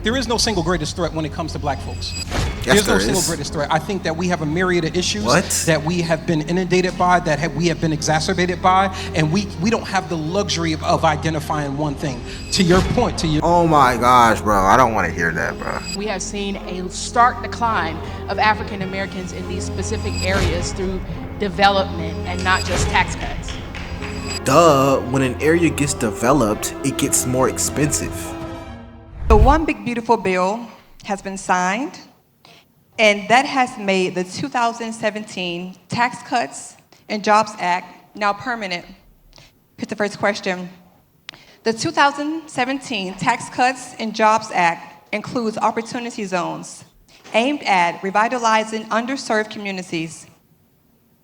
There is no single greatest threat when it comes to black folks. Yes, There's no single greatest threat. I think that we have a myriad of issues that we have been inundated by, we have been exacerbated by, and we don't have the luxury of identifying one thing. To your point, Oh my gosh, bro, I don't want to hear that, bro. We have seen a stark decline of African Americans in these specific areas through development and not just tax cuts. Duh, when an area gets developed, it gets more expensive. The One Big Beautiful Bill has been signed, and that has made the 2017 Tax Cuts and Jobs Act now permanent. Here's the first question. The 2017 Tax Cuts and Jobs Act includes opportunity zones aimed at revitalizing underserved communities.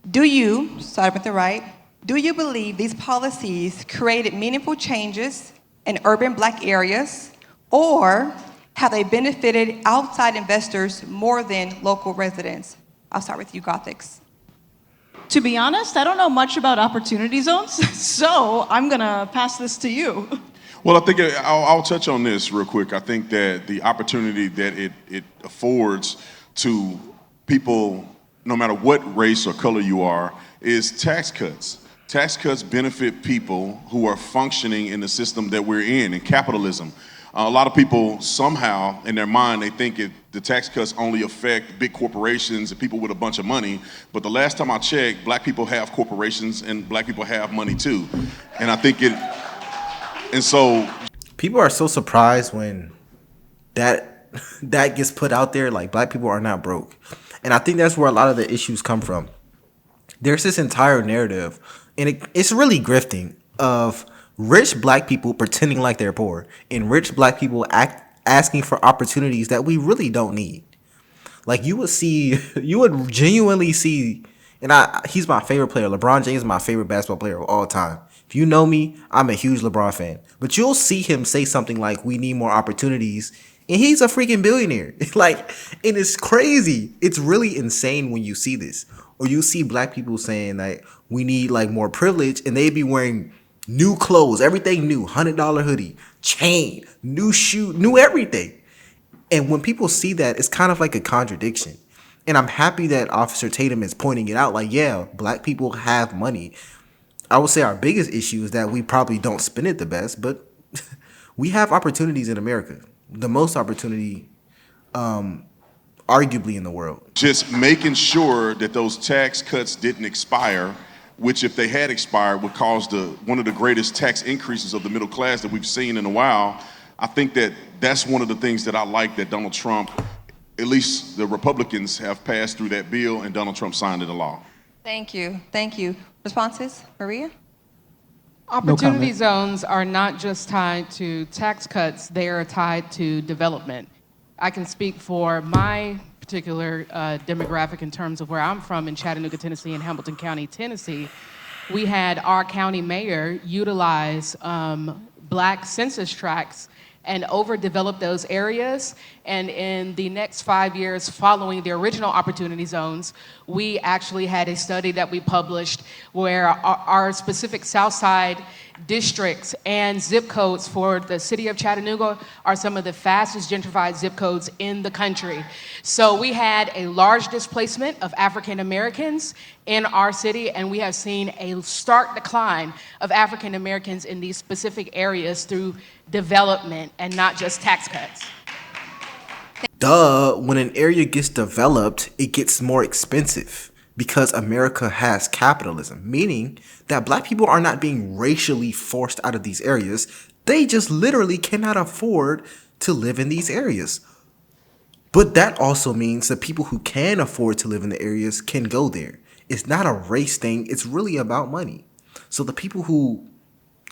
Do you, starting with the right, do you believe these policies created meaningful changes in urban black areas, or have they benefited outside investors more than local residents? I'll start with you, Gothics. To be honest, I don't know much about opportunity zones, so I'm gonna pass this to you. Well, I think I'll touch on this real quick. I think that the opportunity that it affords to people, no matter what race or color you are, is tax cuts. Tax cuts benefit people who are functioning in the system that we're in capitalism. A lot of people somehow in their mind, they think the tax cuts only affect big corporations and people with a bunch of money. But the last time I checked, black people have corporations and black people have money too. And I think and so people are so surprised when that gets put out there, like black people are not broke. And I think that's where a lot of the issues come from. There's this entire narrative, and it's really grifting, of rich black people pretending like they're poor and rich black people asking for opportunities that we really don't need. Like you would genuinely see, and he's my favorite player. LeBron James is my favorite basketball player of all time. If you know me, I'm a huge LeBron fan. But you'll see him say something like, we need more opportunities, and he's a freaking billionaire. Like, and it's crazy. It's really insane when you see this. Or you see black people saying like, we need like more privilege, and they be wearing new clothes, everything new, $100 hoodie, chain, new shoe, new everything. And when people see that, it's kind of like a contradiction. And I'm happy that Officer Tatum is pointing it out. Like, yeah, black people have money. I would say our biggest issue is that we probably don't spend it the best, but we have opportunities in America. The most opportunity, arguably, in the world. Just making sure that those tax cuts didn't expire, which if they had expired would cause one of the greatest tax increases of the middle class that we've seen in a while. I think that's one of the things that I like that Donald Trump, at least the Republicans, have passed through that bill, and Donald Trump signed into law. Thank you. Thank you. Responses? Maria? Opportunity zones are not just tied to tax cuts, they are tied to development. I can speak for my particular demographic in terms of where I'm from in Chattanooga, Tennessee, and Hamilton County, Tennessee. We had our county mayor utilize black census tracts and overdevelop those areas. And in the next 5 years following the original opportunity zones, we actually had a study that we published where our specific Southside districts and zip codes for the city of Chattanooga are some of the fastest gentrified zip codes in the country. So we had a large displacement of African Americans in our city, and we have seen a stark decline of African Americans in these specific areas through development and not just tax cuts. Duh, when an area gets developed, it gets more expensive because America has capitalism, meaning that black people are not being racially forced out of these areas. They just literally cannot afford to live in these areas. But that also means that people who can afford to live in the areas can go there. It's not a race thing. It's really about money. So the people who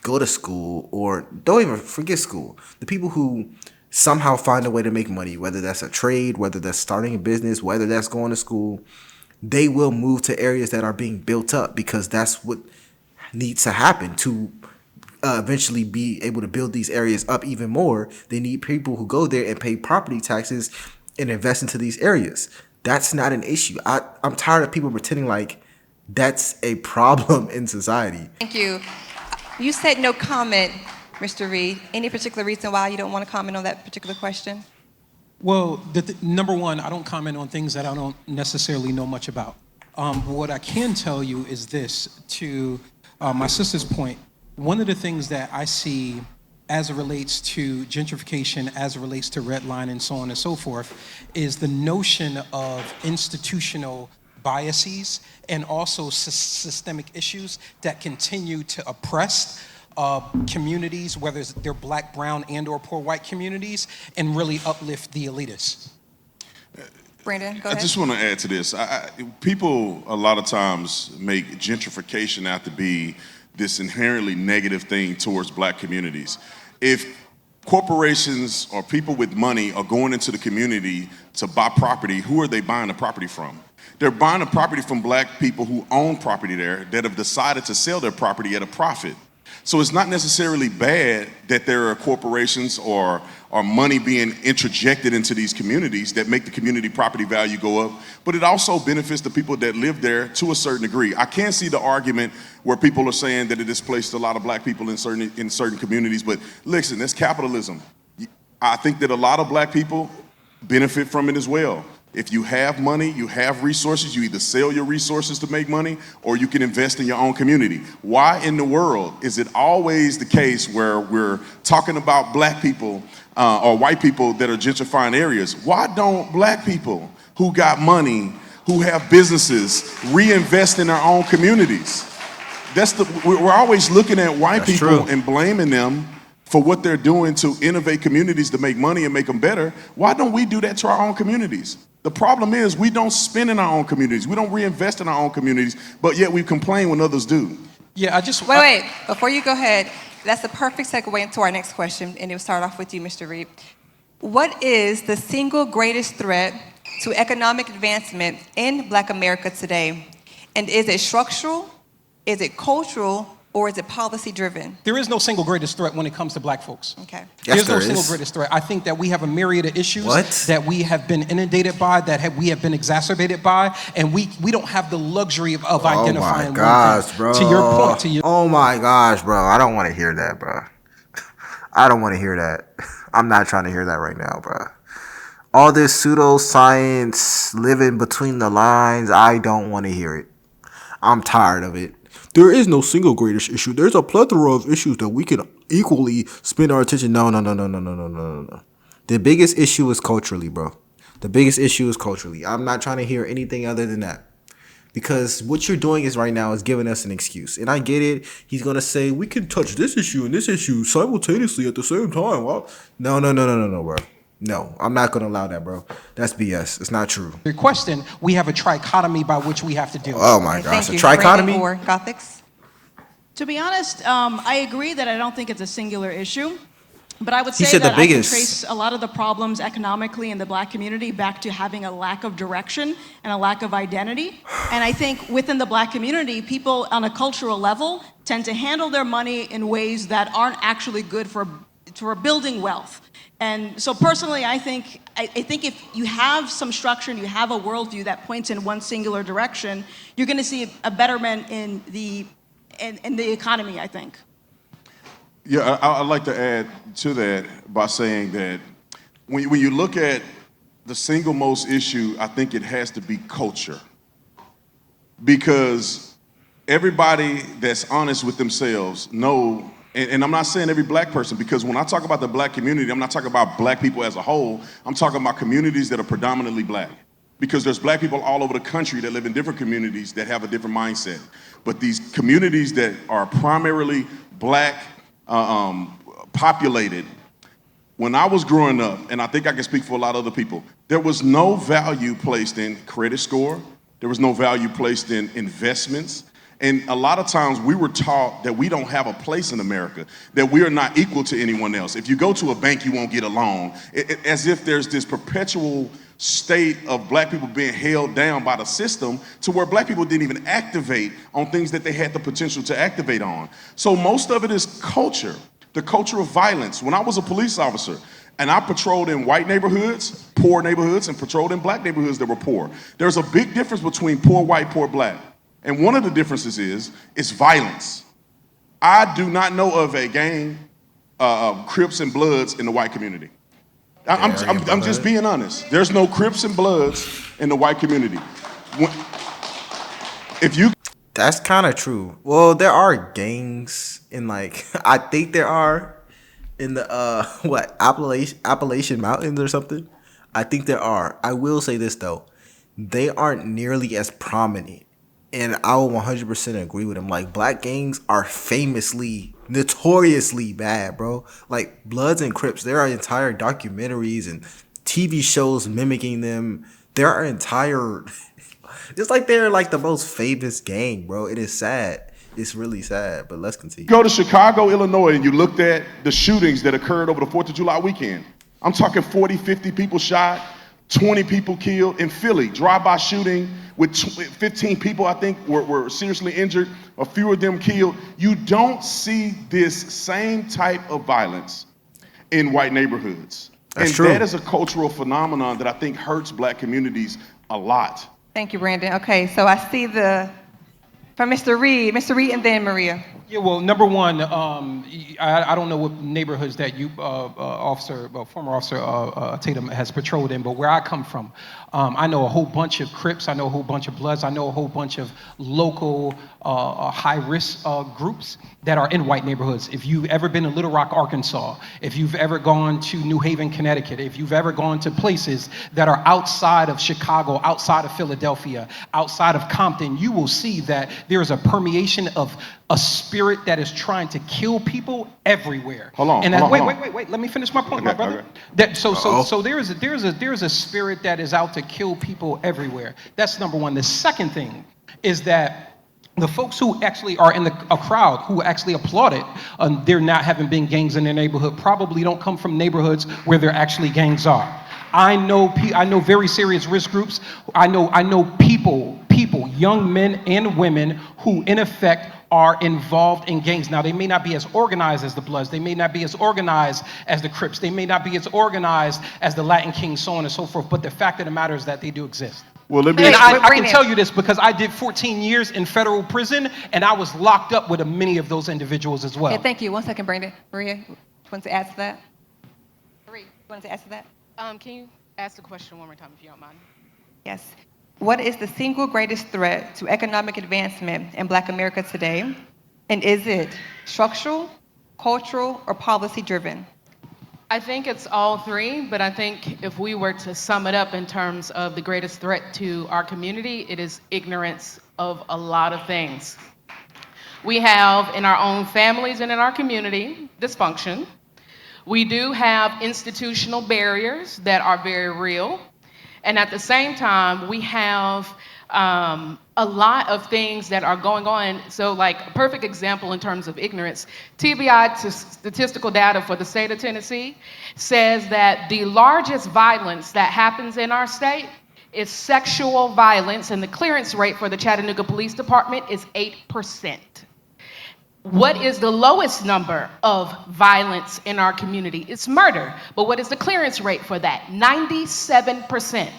go to school, or don't even forget school, the people who somehow find a way to make money, whether that's a trade, whether that's starting a business, whether that's going to school, they will move to areas that are being built up because that's what needs to happen to eventually be able to build these areas up even more. They need people who go there and pay property taxes and invest into these areas. That's not an issue. I'm tired of people pretending like that's a problem in society. Thank you. You said no comment, Mr. Reed. Any particular reason why you don't want to comment on that particular question? Well, number one, I don't comment on things that I don't necessarily know much about. What I can tell you is this, to my sister's point, one of the things that I see as it relates to gentrification, as it relates to redline and so on and so forth, is the notion of institutional biases and also systemic issues that continue to oppress communities, whether they're black, brown, and or poor white communities, and really uplift the elitists. Brandon, go ahead. I just want to add to this. People a lot of times make gentrification out to be this inherently negative thing towards black communities. If corporations or people with money are going into the community to buy property, who are they buying the property from? They're buying the property from black people who own property there that have decided to sell their property at a profit. So it's not necessarily bad that there are corporations or money being interjected into these communities that make the community property value go up, but it also benefits the people that live there to a certain degree. I can see the argument where people are saying that it displaced a lot of black people in certain communities, but listen, that's capitalism. I think that a lot of black people benefit from it as well. If you have money, you have resources, you either sell your resources to make money or you can invest in your own community. Why in the world is it always the case where we're talking about black people or white people that are gentrifying areas? Why don't black people who got money, who have businesses, reinvest in their own communities? We're always looking at white people and blaming them for what they're doing to innovate communities to make money and make them better. Why don't we do that to our own communities? The problem is we don't spend in our own communities. We don't reinvest in our own communities, but yet we complain when others do. Yeah, Wait, before you go ahead, that's a perfect segue into our next question, and it will start off with you, Mr. Reed. What is the single greatest threat to economic advancement in Black America today? And is it structural, is it cultural, or is it policy driven? There is no single greatest threat when it comes to black folks. Okay. Yes, There's no single greatest threat. I think that we have a myriad of issues that we have been inundated by, we have been exacerbated by, and we don't have the luxury of identifying one thing. Bro. To your point, oh my gosh, bro. I don't want to hear that, bro. I don't want to hear that. I'm not trying to hear that right now, bro. All this pseudoscience, living between the lines, I don't want to hear it. I'm tired of it. There is no single greatest issue. There's a plethora of issues that we can equally spend our attention. No. The biggest issue is culturally, bro. The biggest issue is culturally. I'm not trying to hear anything other than that. Because what you're doing is right now is giving us an excuse. And I get it. He's going to say, we can touch this issue and this issue simultaneously at the same time. Well, no, bro. No, I'm not going to allow that, bro. That's BS. It's not true. Your question, we have a trichotomy by which we have to deal with. Oh, my gosh. A trichotomy? Or Gothics? To be honest, I agree that I don't think it's a singular issue. But I would say said that the I can biggest. trace a lot of the problems economically in the black community back to having a lack of direction and a lack of identity. And I think within the black community, people on a cultural level tend to handle their money in ways that aren't actually good for building wealth. And so personally, I think if you have some structure and you have a worldview that points in one singular direction, you're going to see a betterment in the economy, I think. Yeah, I'd like to add to that by saying that when you look at the single most issue, I think it has to be culture. Because everybody that's honest with themselves know. And I'm not saying every black person, because when I talk about the black community, I'm not talking about black people as a whole. I'm talking about communities that are predominantly black. Because there's black people all over the country that live in different communities that have a different mindset. But these communities that are primarily black populated, when I was growing up, and I think I can speak for a lot of other people, there was no value placed in credit score. There was no value placed in investments. And a lot of times we were taught that we don't have a place in America, that we are not equal to anyone else. If you go to a bank, you won't get a loan. As if there's this perpetual state of black people being held down by the system to where black people didn't even activate on things that they had the potential to activate on. So most of it is culture, the culture of violence. When I was a police officer, and I patrolled in white neighborhoods, poor neighborhoods, and patrolled in black neighborhoods that were poor. There's a big difference between poor white, poor black. And one of the differences is violence. I do not know of a gang of Crips and Bloods in the white community. I'm just being honest. There's no Crips and Bloods in the white community. If you That's kind of true. Well, there are gangs in like I think there are in the Appalachian Mountains or something. I think there are. I will say this though, they aren't nearly as prominent, and I will 100% agree with him. Like black gangs are famously, notoriously bad, bro. Like Bloods and Crips, there are entire documentaries and TV shows mimicking them. There are entire. It's like they're like the most famous gang, bro. It is sad. It's really sad, but let's continue. go to Chicago, Illinois, and you looked at the shootings that occurred over the 4th of July weekend, I'm talking 40, 50 people shot, 20 people killed. In Philly, drive-by shooting with 15 people, I think, were seriously injured, a few of them killed. You don't see this same type of violence in white neighborhoods. That's and true. that is a cultural phenomenon that I think hurts black communities a lot. Thank you, Brandon. Okay, so I see from Mr. Reed, and then Maria. Yeah, well, number one, I don't know what neighborhoods that you, former officer Tatum has patrolled in, but where I come from, I know a whole bunch of Crips, I know a whole bunch of Bloods, I know a whole bunch of local high-risk groups that are in white neighborhoods. If you've ever been to Little Rock, Arkansas, if you've ever gone to New Haven, Connecticut, if you've ever gone to places that are outside of Chicago, outside of Philadelphia, outside of Compton, you will see that there is a permeation of a spirit that is trying to kill people everywhere. Hold on, And hold on, hold wait. Let me finish my point, my Okay, brother. okay. That so there's a spirit that is out to kill people everywhere. That's number one. The second thing is that the folks who actually are in a crowd who actually applauded there not having been gangs in their neighborhood probably don't come from neighborhoods where there actually gangs are. I know very serious risk groups. I know people, young men and women who in effect are involved in gangs. Now, they may not be as organized as the Bloods. They may not be as organized as the Crips. They may not be as organized as the Latin Kings, so on and so forth. But the fact of the matter is that they do exist. Well, let me And I Bring can it. tell you this because I did 14 years in federal prison, and I was locked up with many of those individuals as well. Okay, thank you. 1 second, Brandon. Maria, you want to ask that? Maria, you want to answer that? Can you ask the question one more time if you don't mind? Yes. What is the single greatest threat to economic advancement in Black America today? And is it structural, cultural, or policy driven? I think it's all three, but I think if we were to sum it up in terms of the greatest threat to our community, it is ignorance of a lot of things. We have in our own families and in our community dysfunction. We do have institutional barriers that are very real. And at the same time, we have a lot of things that are going on. So like a perfect example in terms of ignorance, TBI, statistical data for the state of Tennessee, says that the largest violence that happens in our state is sexual violence, and the clearance rate for the Chattanooga Police Department is 8%. What is the lowest number of violence in our community? It's murder. But what is the clearance rate for that? 97%.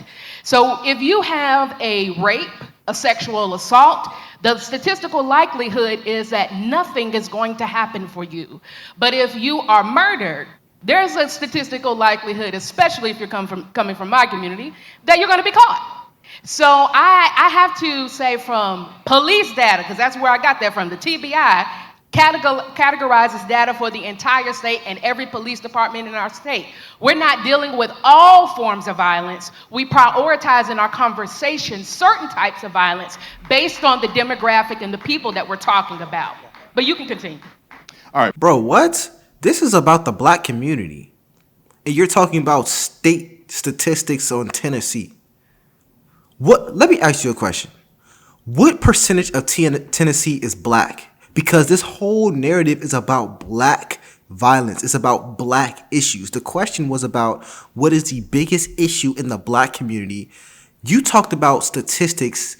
So if you have a rape, a sexual assault, the statistical likelihood is that nothing is going to happen for you. But if you are murdered, there's a statistical likelihood, especially if you're coming from my community, that you're going to be caught. So I have to say from police data, because that's where I got that from, the TBI, categorizes data for the entire state and every police department in our state. We're not dealing with all forms of violence. We prioritize in our conversation certain types of violence based on the demographic and the people that we're talking about. But you can continue. All right. Bro, what? This is about the black community. And you're talking about state statistics on Tennessee. What? Let me ask you a question. What percentage of Tennessee is black? Because this whole narrative is about black violence. It's about black issues. The question was about what is the biggest issue in the black community. You talked about statistics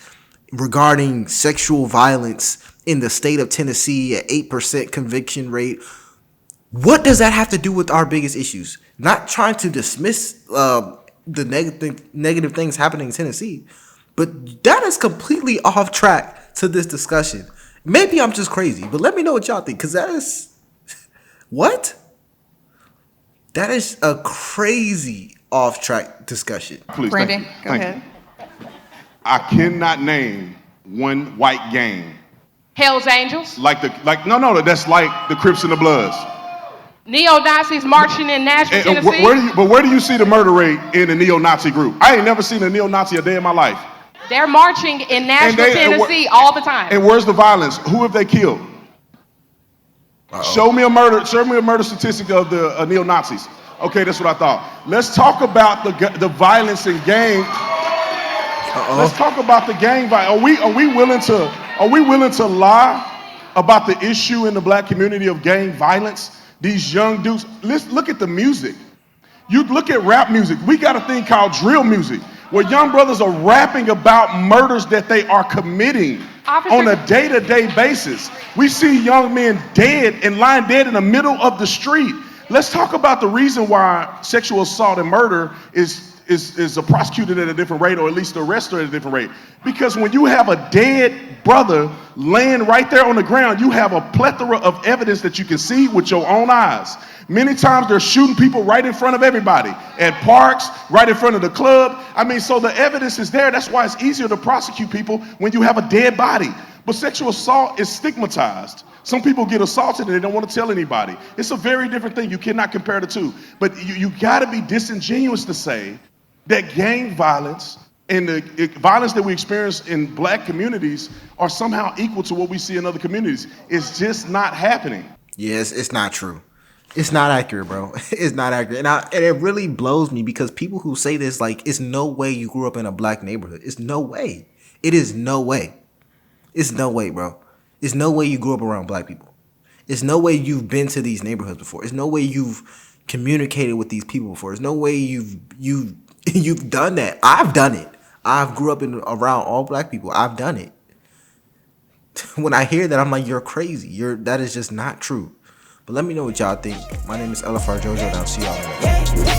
regarding sexual violence in the state of Tennessee at 8% conviction rate. What does that have to do with our biggest issues? Not trying to dismiss the negative things happening in Tennessee, but that is completely off track to this discussion. Maybe I'm just crazy, but let me know what y'all think, because that is... What? That is a crazy off-track discussion. Please, Brandon, thank you. go Thank ahead. you. I cannot name one white gang Hell's Angels, like no, that's like the Crips and the Bloods. neo-Nazis marching in Nashville, And Tennessee. where do you see the murder rate in a neo-Nazi group? I ain't never seen a neo-Nazi a day in my life. They're marching in Nashville, and Tennessee all the time. And where's the violence? Who have they killed? Show me a murder statistic of the neo-Nazis. Okay, that's what I thought. Let's talk about the violence in gang. Let's talk about the gang violence. Are we willing to lie about the issue in the black community of gang violence? These young dudes. Let's look at the music. You look at rap music. We got a thing called drill music, where young brothers are rapping about murders that they are committing on a day-to-day basis. We see young men dead and lying dead in the middle of the street. Let's talk about the reason why sexual assault and murder is prosecuted at a different rate, or at least arrested at a different rate. Because when you have a dead brother laying right there on the ground, you have a plethora of evidence that you can see with your own eyes. Many times they're shooting people right in front of everybody, at parks, right in front of the club. I mean, so the evidence is there. That's why it's easier to prosecute people when you have a dead body. But sexual assault is stigmatized. Some people get assaulted and they don't want to tell anybody. It's a very different thing. You cannot compare the two. But you got to be disingenuous to say that gang violence and the violence that we experience in black communities are somehow equal to what we see in other communities. It's just not happening. Yes, it's not true. It's not accurate, bro. It's not accurate. And it really blows me because people who say this, like, it's no way you grew up in a black neighborhood. It's no way. It is no way. It's no way, bro. It's no way you grew up around black people. It's no way you've been to these neighborhoods before. It's no way you've communicated with these people before. It's no way you've done that. I've done it. I've grew up around all black people. I've done it. When I hear that, I'm like, you're crazy. That is just not true. But let me know what y'all think. My name is Jojo, and I'll see y'all later.